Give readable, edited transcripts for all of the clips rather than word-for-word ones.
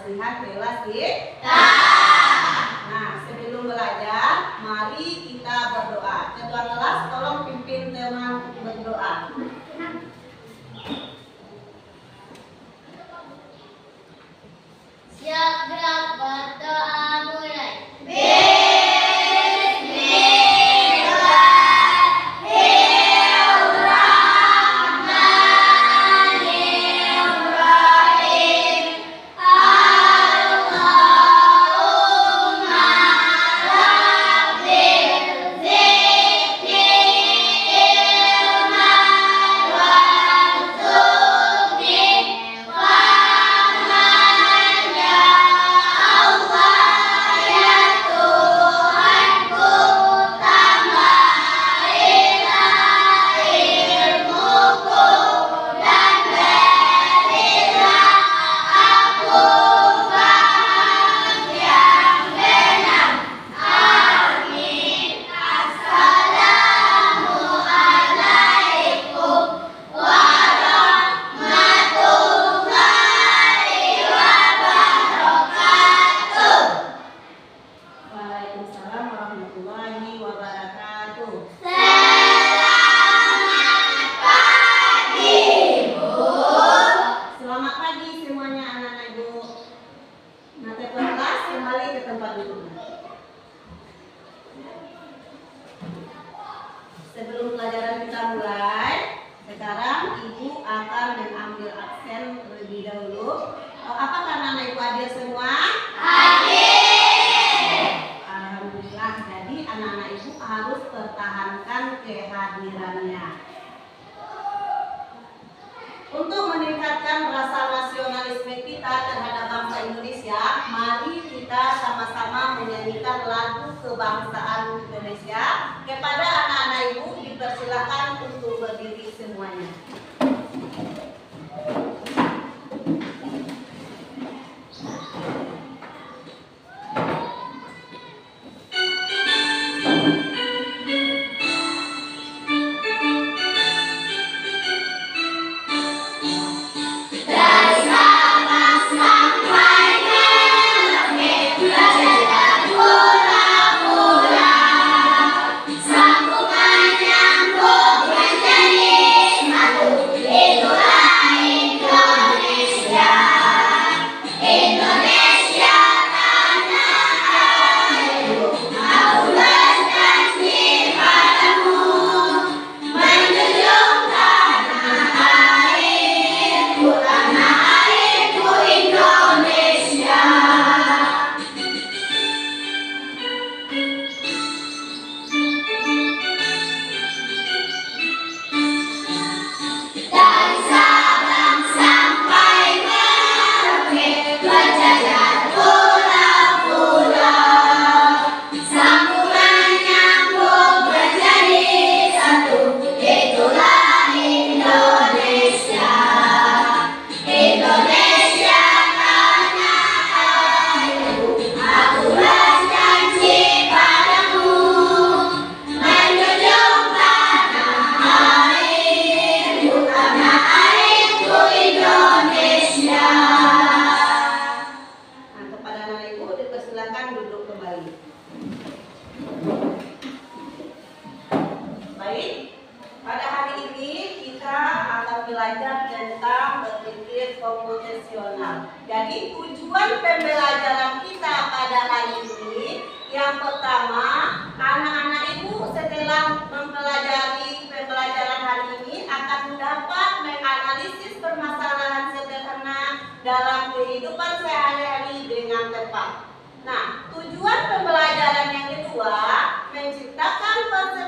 kebersihan kelas kita. Nah, sebelum belajar, mari kita berdoa. Ketua kelas, tolong pimpin teman berdoa. Siap gerak berdoa mulai. Sebelum pelajaran kita mulai, sekarang Ibu akan mengambil absen terlebih dahulu. Apakah anak Ibu hadir semua? Hadir. Alhamdulillah. Jadi anak-anak Ibu harus pertahankan kehadirannya. Untuk meningkatkan rasa nasionalisme kita terhadap bangsa Indonesia, mari kita sama-sama menyanyikan lagu kebangsaan Indonesia. Kepada anak-anak Ibu dipersilakan untuk berdiri semuanya. Belajar tentang berpikir komputasional. Jadi tujuan pembelajaran kita pada hari ini, yang pertama, anak-anak Ibu setelah mempelajari pembelajaran hari ini akan dapat menganalisis permasalahan sederhana dalam kehidupan sehari-hari dengan tepat. Nah, tujuan pembelajaran yang kedua, menciptakan konsep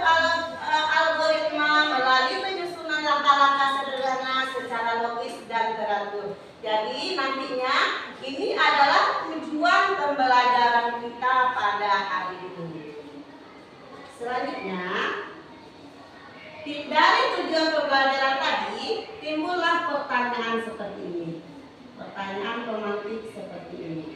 algoritma melalui penyusunan langkah-langkah sederhana secara logis dan teratur. Jadi nantinya ini adalah tujuan pembelajaran kita pada hari ini. Selanjutnya, dari tujuan pembelajaran tadi timbullah pertanyaan seperti ini. Pertanyaan pemantik seperti ini.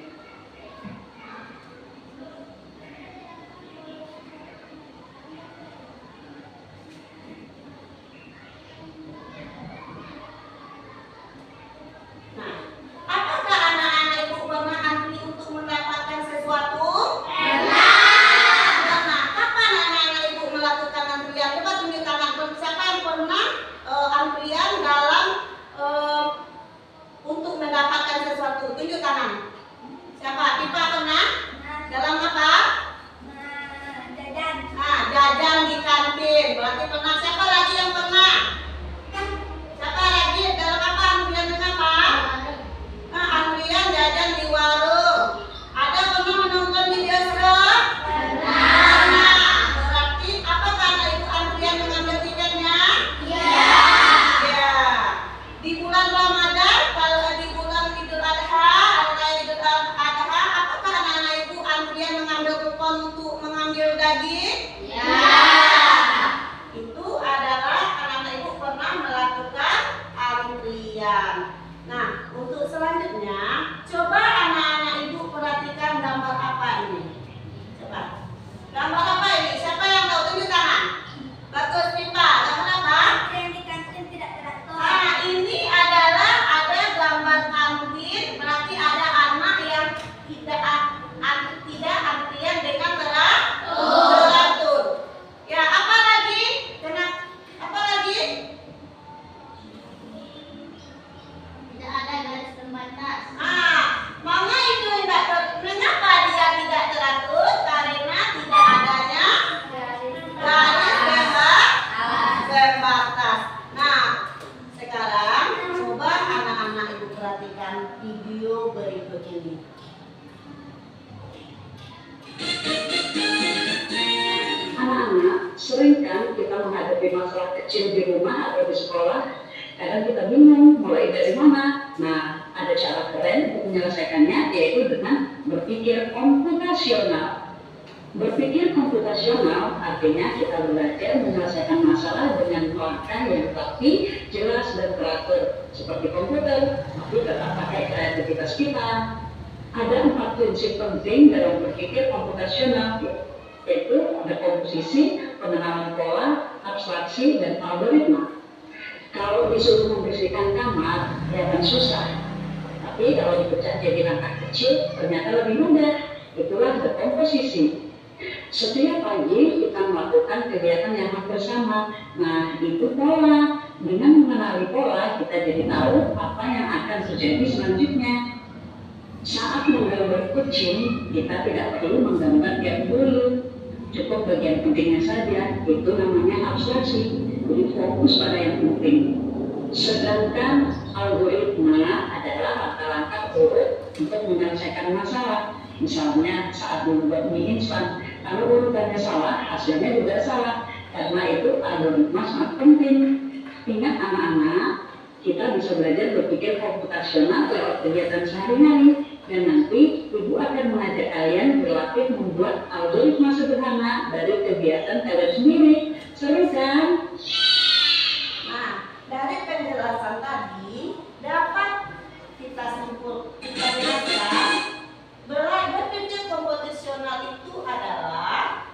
Nah, apakah anak-anak Ibu pernah ini. Anak-anak, sering kan kita menghadapi masalah kecil di rumah atau di sekolah, kadang kita bingung mulai dari mana. Nah, ada cara keren untuk menyelesaikannya, yaitu dengan berpikir komputasional. Berpikir komputasional artinya kita belajar menyelesaikan masalah dengan langkah yang rapi, jelas, dan teratur, seperti komputer, tapi tetap pakai kreativitas kita. Ada 4 prinsip penting dalam berpikir komputasional, yaitu ada komposisi, pengenalan pola, abstraksi, dan algoritma. Kalau disuruh membersihkan kamar, ya kan susah. Tapi kalau dipecah jadi langkah kecil, ternyata lebih mudah. Itulah berkomposisi. Setiap pagi kita melakukan kegiatan yang hampir sama. Nah, itu pola. Dengan mengenali pola, kita jadi tahu apa yang akan terjadi selanjutnya. Saat menggambar kucing, kita tidak perlu menggambar tiap bulu. Cukup bagian pentingnya saja, itu namanya abstraksi. Jadi fokus pada yang penting. Sedangkan algoritma adalah langkah-langkah urut untuk menyelesaikan masalah. Misalnya saat membuat mie instan, kalau urutannya salah, hasilnya juga salah. Karena itu algoritma sangat penting. Ingat anak-anak, kita bisa belajar berpikir komputasional lewat kegiatan sehari-hari. Dan nanti ibu akan mengajak kalian berlatih membuat algoritma sederhana dari kegiatan kalian sendiri. Seru kan? Nah, dari penjelasan tadi dapat kita jelaskan berpikir komputasional itu adalah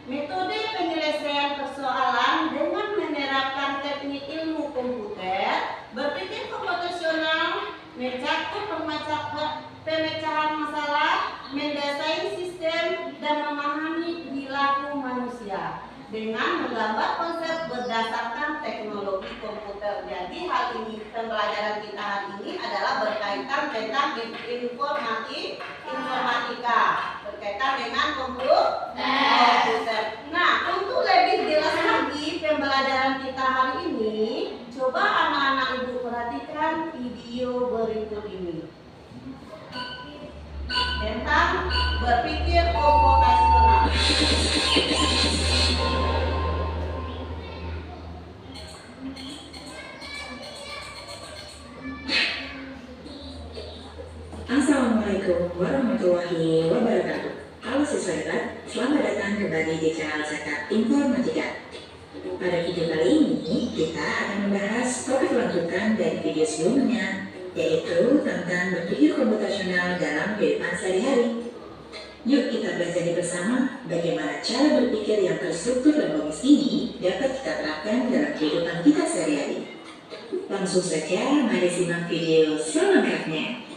metode penyelesaian persoalan dengan menerapkan teknik ilmu komputer. Berpikir komputasional mencakup pemecahan masalah, mendesain sistem, dan memahami perilaku manusia dengan menggambar konsep berdasarkan teknologi komputer. Jadi hal ini, pembelajaran kita hari ini adalah berkaitan tentang informatika, berkaitan dengan komputer. Nah, untuk lebih jelas lagi pembelajaran kita hari ini, coba anak-anak ibu perhatikan video berikut ini tentang berpikir komputasional. Assalamualaikum warahmatullahi wabarakatuh. Halo siswa hebat, selamat datang kembali di channel Zakat Informatika. Pada video kali ini, kita akan membahas topik lanjutan dari video sebelumnya, yaitu tentang berpikir komputasional dalam kehidupan sehari-hari. Yuk kita belajar bersama bagaimana cara berpikir yang terstruktur dan logis ini dapat kita terapkan dalam kehidupan kita sehari-hari. Langsung saja, mari simak video selengkapnya.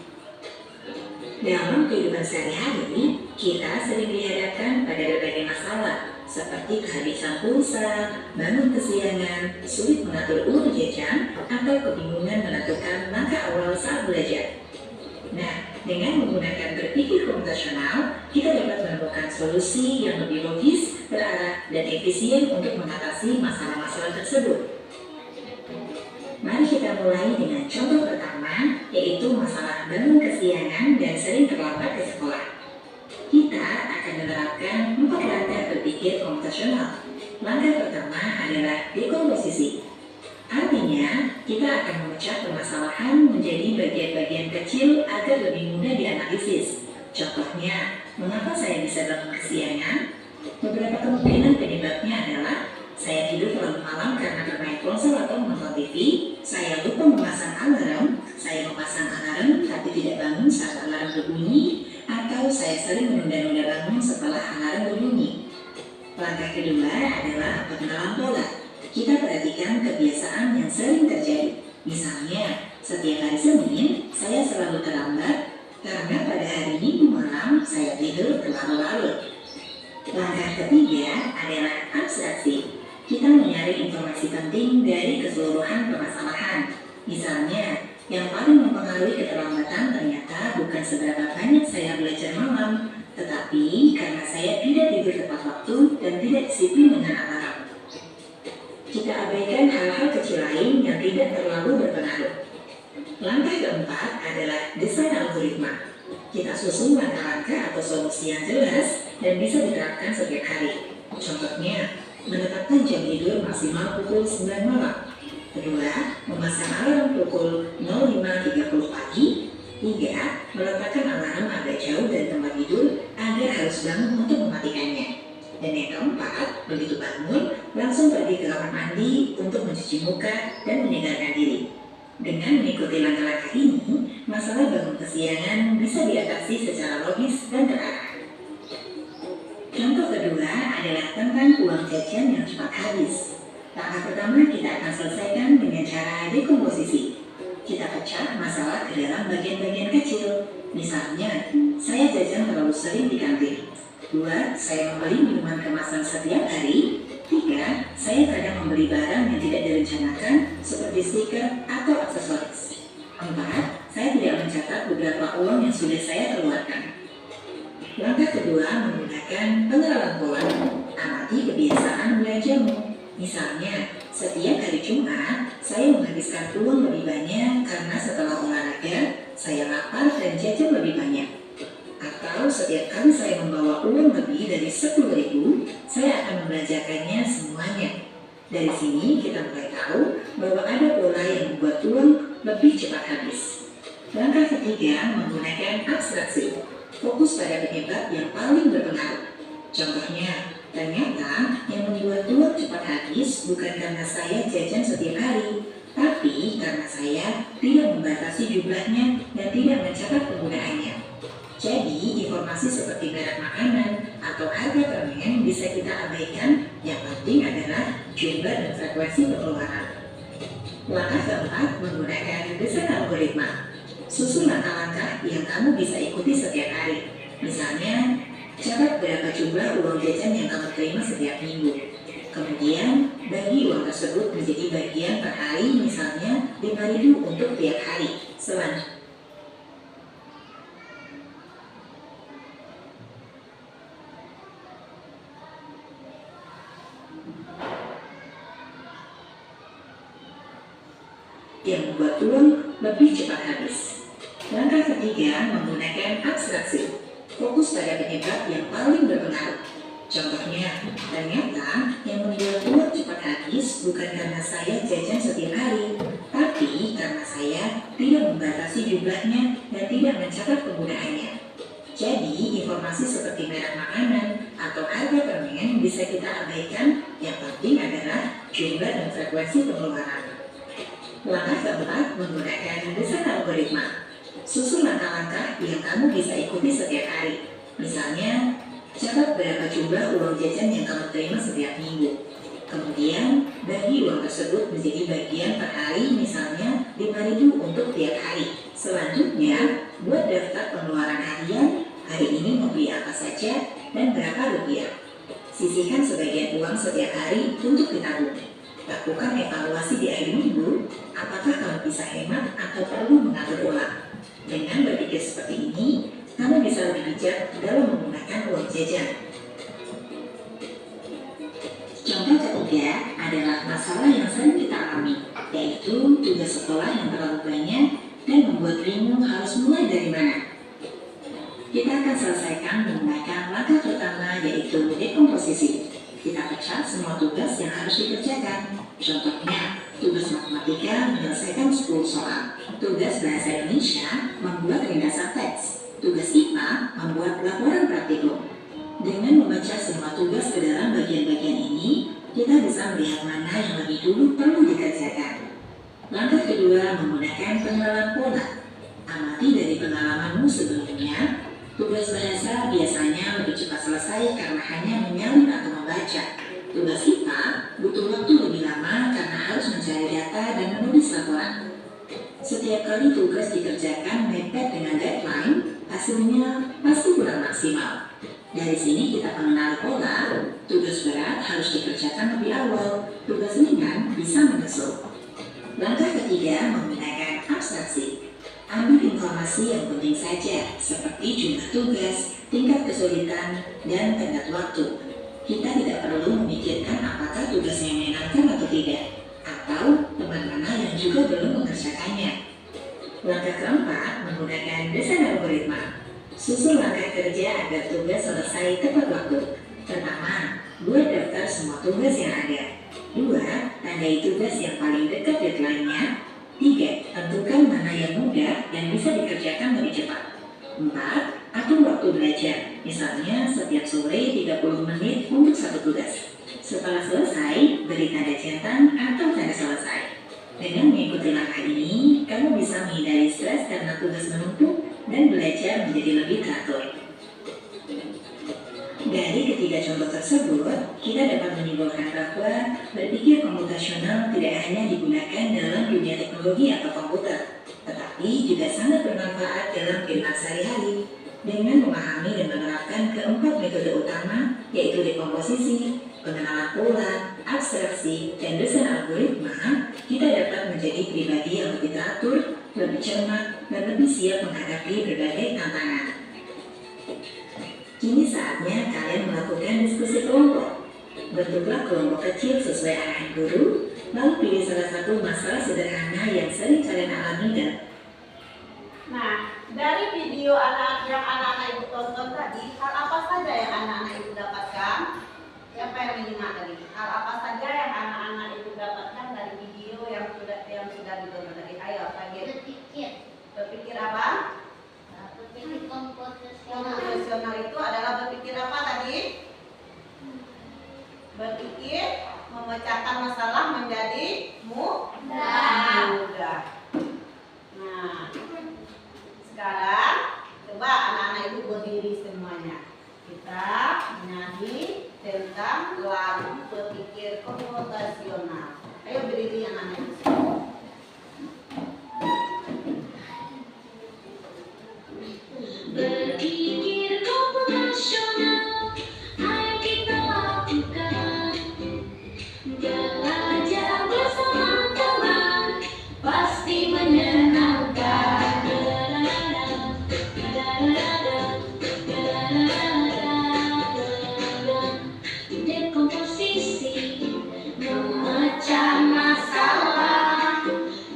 Dalam kehidupan sehari-hari, kita sering dihadapkan pada berbagai masalah, seperti kehabisan pulsa, bangun kesiangan, sulit mengatur uang jajan, atau kebingungan menentukan langkah awal saat belajar. Nah, dengan menggunakan berpikir komputasional, kita dapat menemukan solusi yang lebih logis, terarah, dan efisien untuk mengatasi masalah-masalah tersebut. Mari kita mulai dengan contoh pertama, yaitu masalah bangun kesiangan dan sering terlambat ke sekolah. Kita akan menerapkan 4 langkah berpikir komputasional. Langkah pertama adalah dekomposisi. Artinya, kita akan memecah permasalahan menjadi bagian-bagian kecil agar lebih mudah dianalisis. Contohnya, mengapa saya bisa bangun kesiangan? Beberapa kemungkinan penyebabnya adalah saya tidur terlalu malam karena bermain ponsel atau menonton TV, saya lupa memasang alarm, saya memasang alarm tapi tidak bangun saat alarm berbunyi, atau saya sering menunda-nunda bangun setelah alarm berbunyi. Langkah kedua adalah pengenalan pola. Kita perhatikan kebiasaan yang sering terjadi. Misalnya, setiap hari Senin, saya selalu terlambat karena pada hari Minggu malam saya tidur terlalu larut. Langkah ketiga adalah abstraksi. Kita mencari informasi penting dari keseluruhan permasalahan. Misalnya, yang paling mempengaruhi keterlambatan ternyata bukan seberapa banyak saya belajar malam, tetapi karena saya tidak tidur tepat waktu dan tidak disiplin dengan alarm. Kita abaikan hal-hal kecil lain yang tidak terlalu berpengaruh. Langkah keempat adalah desain algoritma. Kita susun langkah-langkah atau solusi yang jelas dan bisa diterapkan setiap hari. Contohnya, menetapkan jam tidur maksimal pukul 9 malam. Kedua, memasang alarm pukul 05.30 pagi. Tiga, meletakkan alarm agak jauh dari tempat tidur agar harus bangun untuk mematikannya. Dan yang keempat, begitu bangun, langsung pergi ke kamar mandi untuk mencuci muka dan menyegarkan diri. Dengan mengikuti langkah-langkah ini, masalah bangun kesiangan bisa diatasi secara logis dan terarah. Contoh kedua adalah tentang uang jajan yang cepat habis. Langkah pertama kita akan selesaikan dengan cara dekomposisi. Kita pecah masalah ke dalam bagian-bagian kecil. Misalnya, saya jajan terlalu sering di kantin. 2. Saya membeli minuman kemasan setiap hari. 3. Saya kadang membeli barang yang tidak direncanakan seperti stiker atau aksesoris. 4. Saya tidak mencatat beberapa uang yang sudah saya keluarkan. Langkah kedua menggunakan pengenalan pola. Amati kebiasaan belanjamu. Misalnya, setiap hari Jumat, saya menghabiskan uang lebih banyak karena setelah olahraga, saya lapar dan jajan lebih banyak. Atau setiap kali saya membawa uang lebih dari 10.000, saya akan membelanjakannya semuanya. Dari sini kita mulai tahu bahwa ada pola yang membuat uang lebih cepat habis. Langkah ketiga menggunakan abstraksi. Fokus pada penyebab yang paling berpengaruh. Contohnya, ternyata yang membuat uang cepat habis bukan karena saya jajan setiap hari, tapi karena saya tidak membatasi jumlahnya dan tidak mencatat penggunaannya. Jadi, informasi seperti merek makanan atau harga permen bisa kita abaikan, yang penting adalah jumlah dan frekuensi pengeluaran. Langkah keempat menggunakan desain algoritma. Susun langkah-langkah yang kamu bisa ikuti setiap hari. Misalnya, catat berapa jumlah uang jajan yang kamu terima setiap minggu. Kemudian, bagi uang tersebut menjadi bagian per hari, misalnya 5.000 untuk tiap hari. Selanjutnya, yang membuat uang lebih cepat habis. Langkah ketiga menggunakan abstraksi. Fokus pada penyebab yang paling berpengaruh. Contohnya, ternyata yang membuat uang cepat habis bukan karena saya jajan setiap hari, tapi karena saya tidak membatasi jumlahnya dan tidak mencatat penggunaannya. Jadi, informasi seperti merek makanan atau harga permen bisa kita abaikan, yang penting adalah jumlah dan frekuensi pengeluaran. Langkah keempat menggunakan desain algoritma. Susun langkah-langkah yang kamu bisa ikuti setiap hari. Misalnya, catat berapa jumlah uang jajan yang kamu terima setiap minggu. Kemudian, bagi uang tersebut menjadi bagian per hari, misalnya 5.000 untuk tiap hari. Selanjutnya, buat daftar pengeluaran harian, hari ini membeli apa saja dan berapa rupiah. Sisihkan sebagian uang setiap hari untuk ditabung. Lakukan evaluasi di akhir minggu, apakah kamu bisa hemat atau perlu mengatur ulang. Dengan berpikir seperti ini, kamu bisa lebih bijak dalam menggunakan uang jajan. Contoh ketiga adalah masalah yang sering kita alami, yaitu tugas sekolah yang terlalu banyak dan membuat bingung harus mulai dari mana. Kita akan selesaikan menggunakan langkah pertama, yaitu dekomposisi. Kita pecah semua tugas yang harus dikerjakan. Contohnya, tugas matematika menyelesaikan 10 soal. Tugas bahasa Indonesia membuat ringkasan teks. Tugas IPA membuat laporan praktikum. Dengan memecah semua tugas ke dalam bagian-bagian ini, kita bisa melihat mana yang lebih dulu perlu dikerjakan. Langkah kedua menggunakan pengenalan pola. Amati dari pengalamanmu sebelumnya. Tugas bahasa biasanya lebih cepat selesai karena hanya menyalin atau membaca. Tugas IPA butuh waktu lebih lama karena harus mencari data dan menulis laporan. Setiap kali tugas dikerjakan mepet dengan deadline, hasilnya pasti kurang maksimal. Dari sini kita mengenali pola, tugas berat harus dikerjakan lebih awal, tugas ringan bisa menyusul. Langkah ketiga menggunakan abstraksi. Ambil informasi yang penting saja, seperti jumlah tugas, tingkat kesulitan, dan tenggat waktu. Kita tidak perlu memikirkan apakah tugasnya menyenangkan atau tidak, atau teman mana yang juga belum mengerjakannya. Langkah keempat, menggunakan desain algoritma. Susun langkah kerja agar tugas selesai tepat waktu. Pertama, buat daftar semua tugas yang ada. 2. Tandai tugas yang paling dekat deadline-nya. 3. Tentukan mana yang mudah dan bisa dikerjakan lebih cepat. 4. Atur waktu belajar. Misalnya setiap sore 30 menit untuk satu tugas. Setelah selesai, beri tanda centang atau tanda selesai. Dengan mengikuti langkah ini, kamu bisa menghindari stres karena tugas menumpuk dan belajar menjadi lebih teratur. Dari ketiga contoh tersebut, kita dapat menyimpulkan bahwa berpikir komputasional tidak hanya digunakan dalam dunia teknologi atau komputer, tetapi juga sangat bermanfaat dalam kehidupan sehari-hari. Dengan memahami dan menerapkan keempat metode utama, yaitu dekomposisi, pengenalan pola, abstraksi, dan desain algoritma, kita dapat menjadi pribadi yang lebih teratur, lebih cermat, dan lebih siap menghadapi berbagai tantangan. Kini saatnya kalian melakukan diskusi kelompok. Bentuklah kelompok kecil sesuai arahan guru, lalu pilih salah satu masalah sederhana yang sering kalian alami dan Nah, dari video yang anak-anak ibu tonton tadi, hal apa saja yang anak-anak ibu dapatkan? Siapa yang menyimak tadi? Hal apa saja yang anak-anak ibu dapatkan dari video yang sudah ditonton tadi? Ayo, Fagir. Berpikir apa? Berpikir komputasional. Komputasional itu adalah berpikir apa tadi? Berpikir memecahkan masalah menjadi mudah. Nah, sekarang coba anak-anak ibu berdiri semuanya. Kita menyanyi tentang lagu berpikir komputasional. Ayo berdiri anak-anak ibu. Berpikir komputasional, ayo kita lakukan. Belajar bersama teman, pasti menyenangkan. Dekomposisi, memecah masalah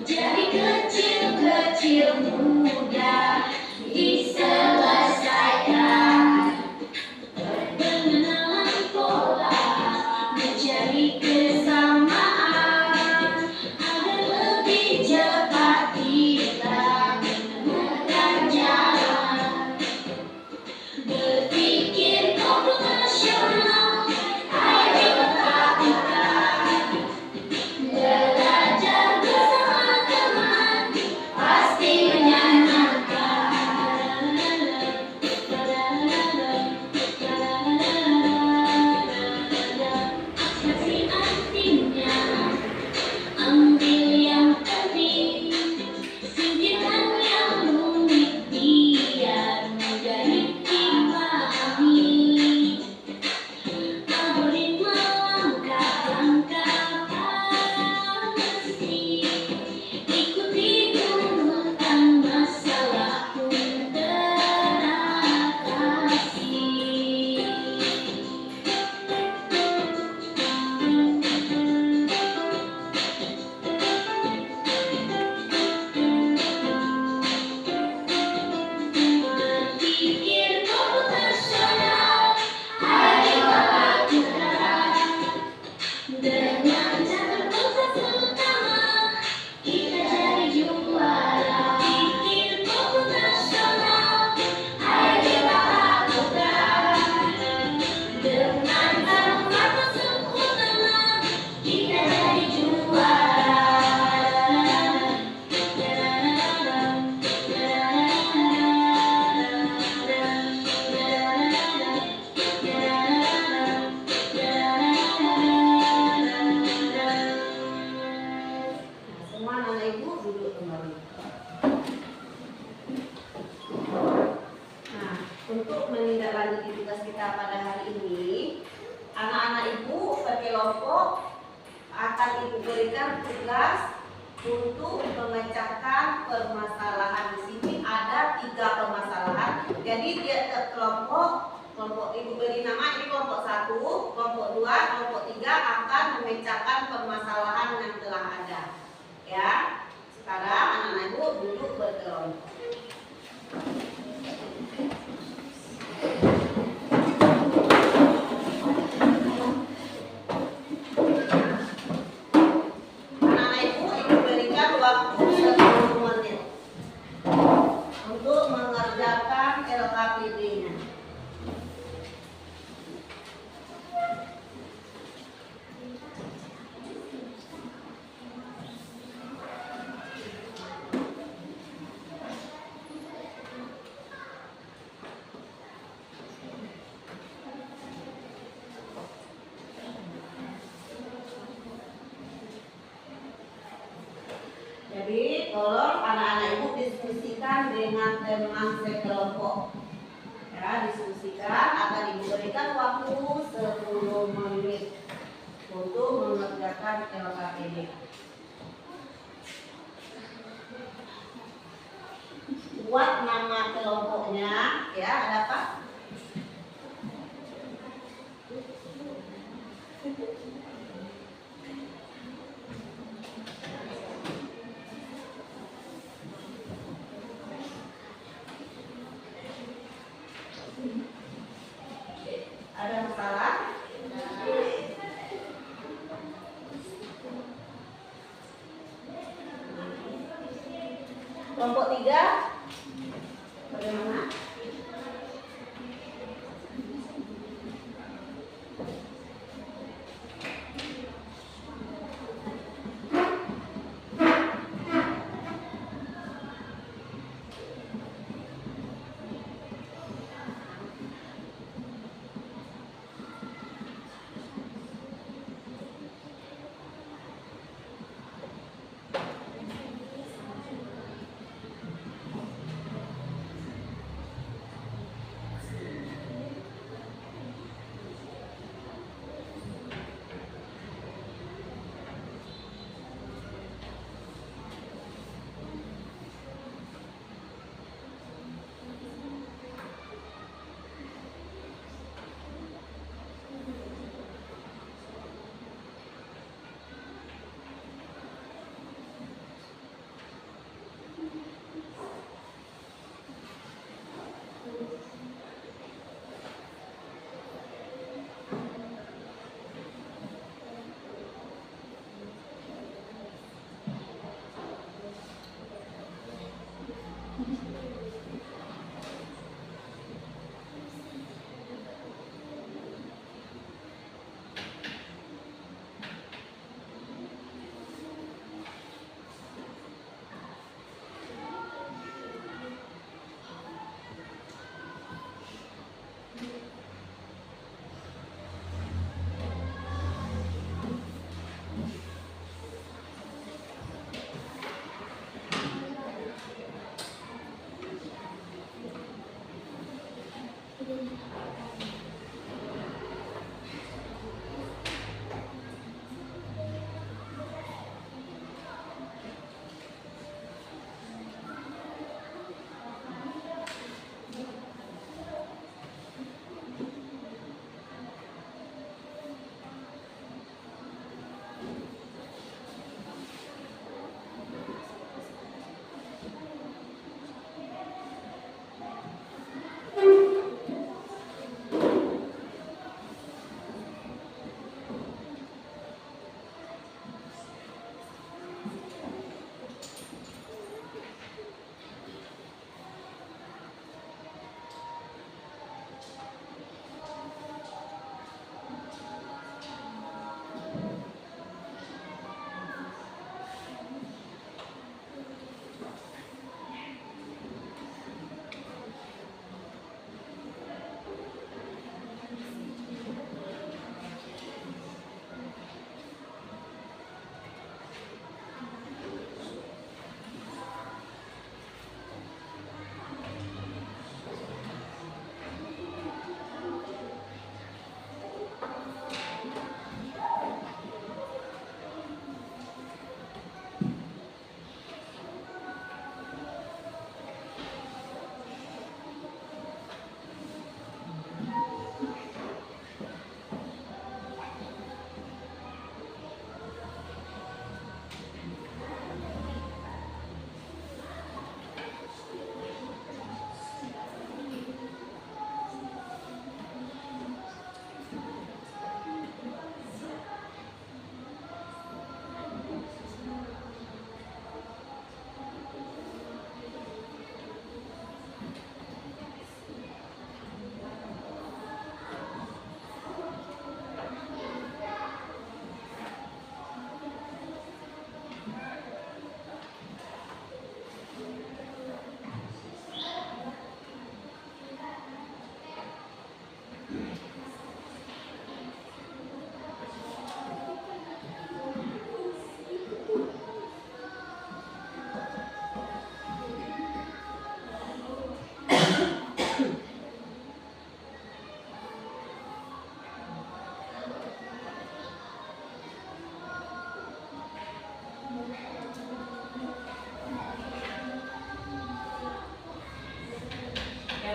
jadi kecil-kecil mudah diselesaikan. Pengenalan pola menjadi kesamaan agar lebih cepat kita menemukan jalan. Berpikir komputasional, ayo kita lakukan. Belajar bersama teman, pasti menyenangkan. Abstraksi artinya, ambil yang penting, singkirkan yang rumit biar mudah dipahami. Algoritma langkah-langkah pasti, ikuti urutan masalah pun teratasi. Berpikir komputasional, ayo lakukan. Dengan cara proses utama, kita jadi juara. Berpikir komputasional, ayo kita lakukan. Dengan cara proses utama, kita jadi juara. Semua anak ibu duduk kembali. Nah, untuk menindaklanjuti tugas kita pada hari ini, anak-anak ibu berkelompok akan ibu berikan tugas untuk memecahkan permasalahan. Di sini ada 3 permasalahan. Jadi tiap kelompok ibu beri nama, ini kelompok 1, kelompok 2, kelompok 3 akan memecahkan permasalahan yang telah ada. Ya, sekarang anak-anak ibu duduk LKPD-nya. Jadi tolong anak-anak ibu diskusikan dengan teman sekelompok. Ya, diskusikan akan ibu berikan waktu 10 menit untuk mengerjakan LKPD. Buat nama kelompoknya, ya ada apa? Ada masalah? Kelompok 3 bagaimana?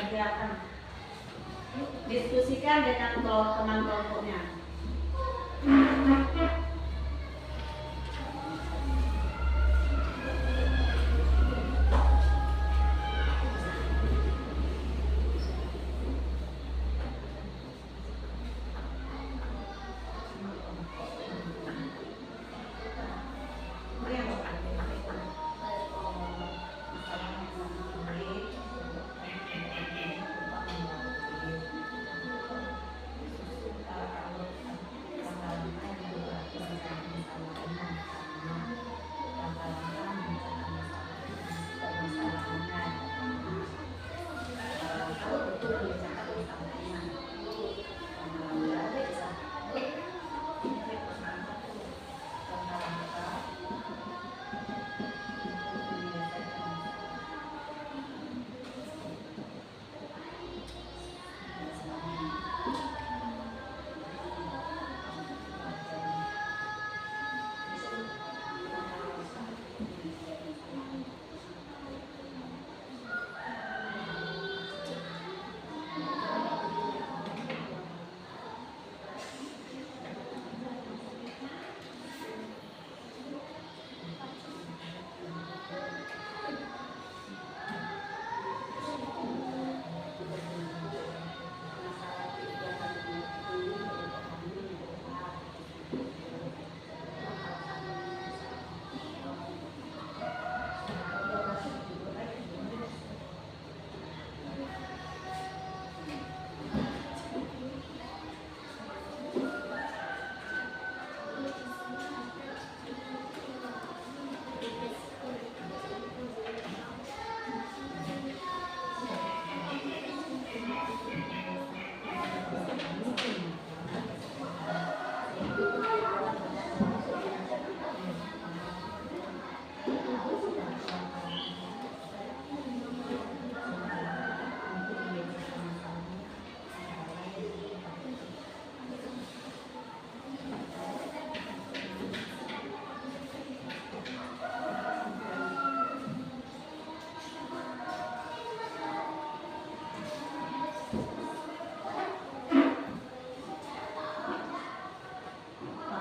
kegiatan. Diskusikan dengan teman kelompoknya.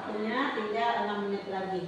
Waktunya tinggal 6 menit lagi.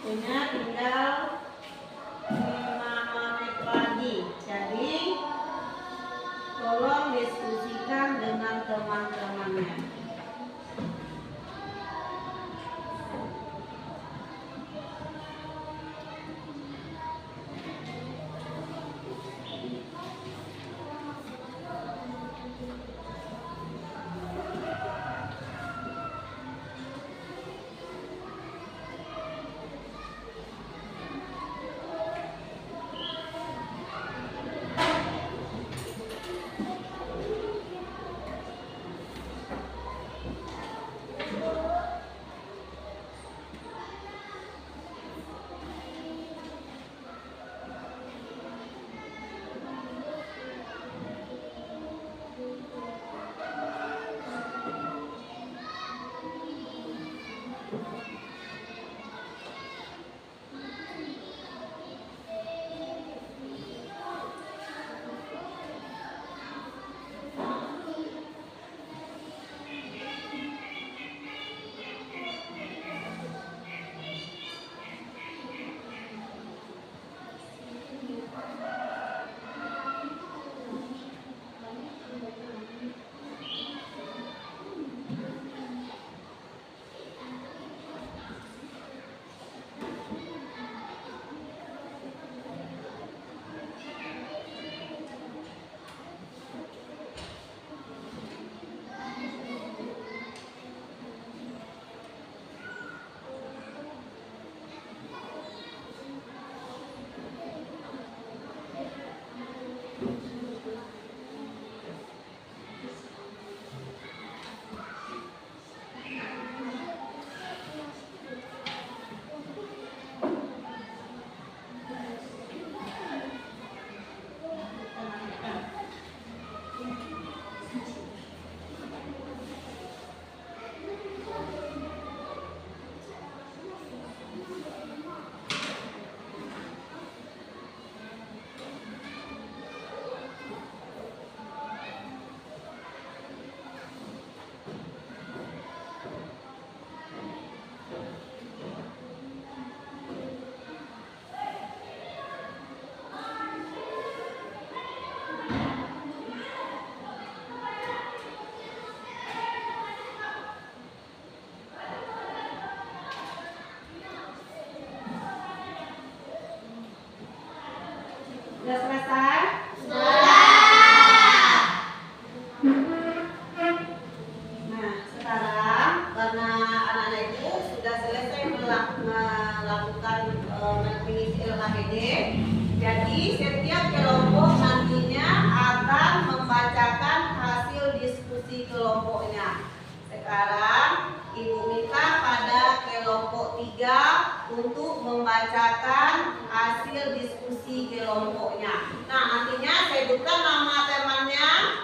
Waktunya tinggal 5 menit lagi. Jadi tolong diskusikan dengan teman-temannya. Sudah selesai? Nah, sekarang karena anak-anak itu sudah selesai melakukan mengisi LKPD, jadi setiap kelompok nantinya akan membacakan hasil diskusi kelompoknya. Sekarang Ibu minta pada kelompok 3 untuk membacakan hasil diskusi kelompoknya. Nah, nantinya sebutkan nama temannya,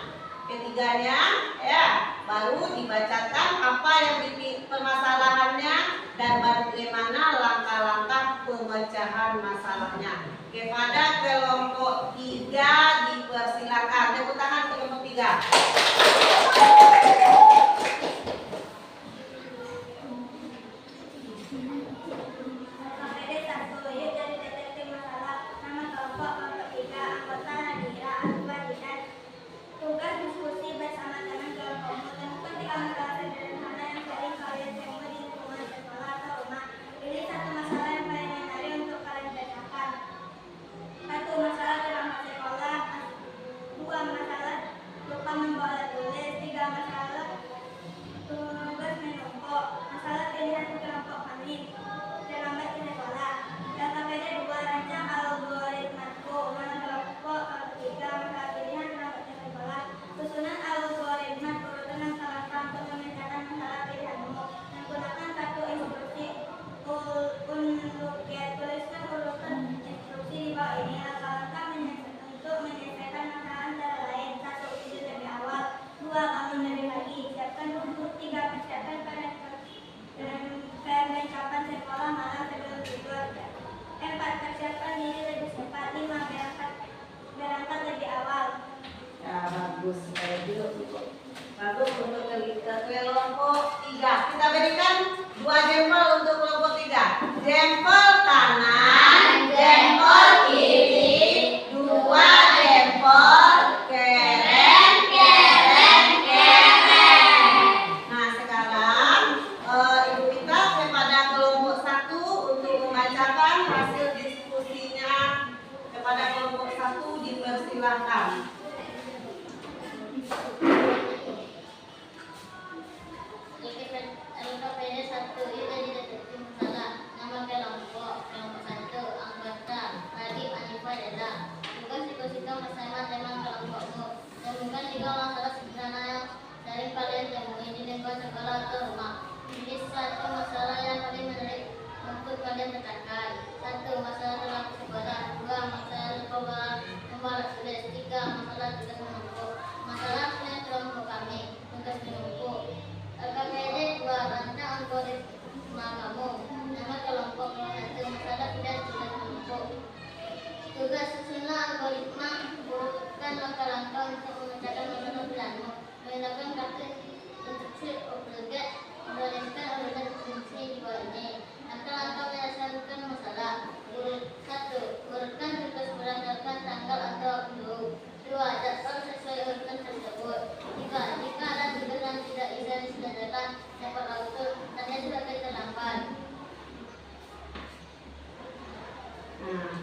ketiganya, ya, baru dibacakan apa yang permasalahannya dan bagaimana langkah-langkah pemecahan masalahnya. Kepada kelompok 3 dipersilakan. Tepuk tangan kelompok 3. KPD 1, yuk jadi detektif masalah. Nama kelompok 3, anggota Nadira, Akbar. Tugas diskusi bersama teman kelompokmu. Temukan 3 masalah sederhana yang sering kalian temui di lingkungan sekolah atau rumah. Pilih 1 masalah yang paling menarik untuk kalian bacakan. 1 masalah terlambat sekolah. 2 masalah lupa membawa tulis. 3 masalah tugas menumpuk. Masalah pilihan kelompok kami. Terlambat di sekolah. KPD 2, rancang algoritmaku. Mana kelompok 3, masalah pilihan terlambat di sekolah. Susunan algoritma urutan langkah-langkah untuk memecahkan masalah pilihanmu. Menggunakan 1 instruksi unduket. Tuliskan urutan instruksi di bawah ini. Langkah-langkah untuk menyelesaikan masalah antara lain. 1. Tidur lebih awal. 2. Bangun lebih pagi. Siapkan untuk 3. Persiapkan perlengkapan sekolah malam sebelum tidur. 4. Persiapkan diri lebih cepat. 5. Berangkat lebih awal. Ya, bagus. Bagus untuk kelompok 3. Kita berikan 2 jempol untuk kelompok 3. Jempol kanan, jempol kiri, 2 jempol keren, keren, keren. Nah, sekarang Ibu minta kepada kelompok 1 untuk membacakan hasil diskusinya. Kepada kelompok 1 dipersilakan. LKPD 1, yuk jadi detektif masalah. Nama kelompok 1, anggota Radif, Anifa, Dela. Tugas diskusikan bersama teman kelompokmu. Temukan 3 masalah sederhana yang sering kalian temui di lingkungan sekolah atau rumah. Pilih 1 masalah yang paling menarik untuk kalian pecahkan. 1 masalah terlambat sekolah. 2 masalah lupa membalas tulis. 3 masalah tugas menumpuk. Masalah punya kelompok kami. Tugas menumpuk. KPD 2, rancang algoritma kamu. Nama kelompok 1, masalah tidak tugas menumpuk. Tugas susunan algoritma, urutkan langkah-langkah untuk memecahkan masalah pilihanmu. Menggunakan kartu instruksi obligate, menuliskan urutan instruksi di bawah ini. Langkah-langkah menyelesaikan masalah. 1. Urutkan tugas berdasarkan tanggal atau waktu. 2. Jadwal sesuai urutan tersebut. 3. Jika ada tugas yang tidak bisa diselesaikan tepat waktu, tanda sebagai terlambat. Nah,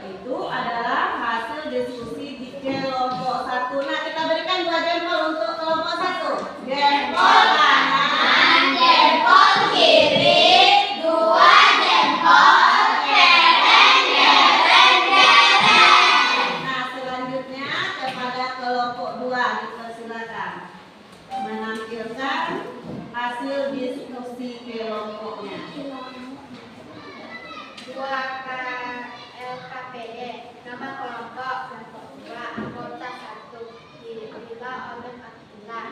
itu adalah hasil diskusi di kelompok 1. Nah, kita berikan 2 jempol untuk kelompok 1. Jempol kanan, jempol kiri, 2 jempol keren, keren, keren. Nah, selanjutnya kepada kelompok 2 dipersilakan menampilkan hasil diskusi kelompoknya. 2 LKPD, nama kelompok 2, anggota 1, dipilih oleh Abdullah.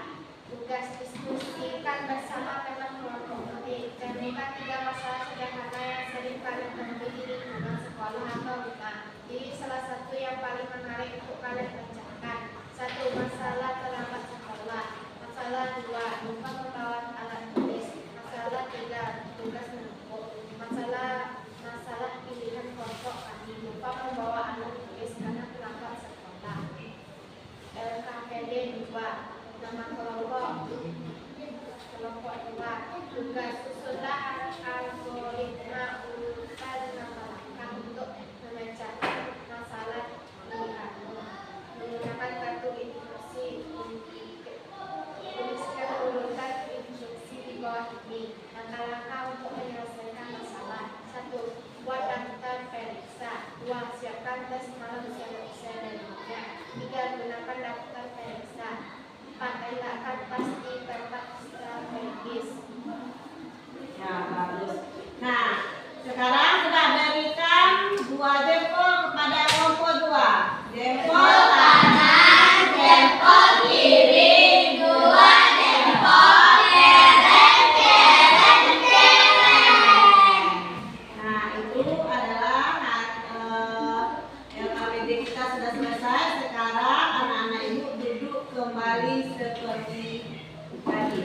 Tugas diskusikan bersama teman kelompok kami. Temukan 3 masalah sederhana yang sering kalian temui di lingkungan sekolah atau rumah. Pilih salah satu yang paling menarik untuk kalian bacakan. 1. Masalah terlambat sekolah. Masalah 2, lupa membawa alat tulis. Masalah 3, tugas menumpuk. Masalah pilihan kelompok kami, lupa membawa alat tulis karena terlambat sekolah. LKPD 2, nama kelompok 2, tugas susunlah algoritma urutan langkah-langkah untuk memecahkan masalah akan pasti dapat strategis. Ya, bagus. Nah, sekarang kita berikan 2 jempol kepada kelompok 2. Jempol kanan, jempol kiri, 2 jempol keren, keren, keren. Nah, itu adalah LKPD kita sudah selesai. Sekarang anak-anak ibu duduk kembali seperti tadi.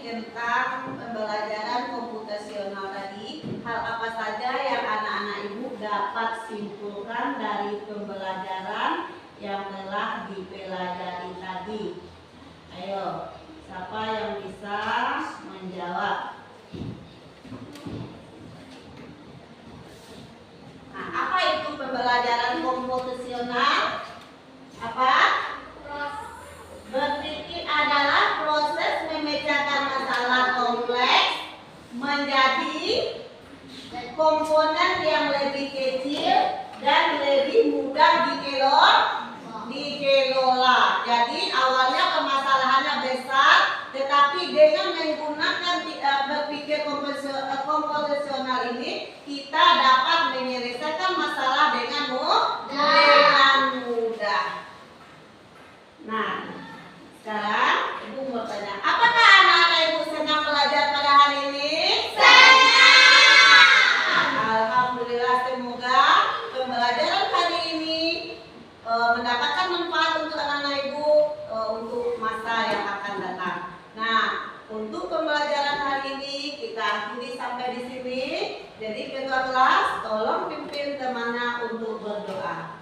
tentang pembelajaran komputasional tadi, hal apa saja yang anak-anak ibu dapat simpulkan dari pembelajaran yang telah dipelajari tadi? Ayo, siapa yang bisa menjawab? Nah, apa itu pembelajaran komputasional? Apa? Berpikir adalah proses memecahkan masalah kompleks menjadi komponen yang lebih kecil dan lebih mudah dikelola. Jadi awalnya permasalahannya besar, tetapi dengan menggunakan berpikir komputasional ini kita dapat menyelesaikan masalah dengan mudah. Nah, sekarang ibu mau tanya, apakah anak-anak ibu senang belajar pada hari ini? Senang! Alhamdulillah, semoga pembelajaran hari ini mendapatkan manfaat untuk anak-anak ibu untuk masa yang akan datang. Nah, untuk pembelajaran hari ini kita akhiri sampai di sini. Jadi ketua kelas, tolong pimpin temannya untuk berdoa.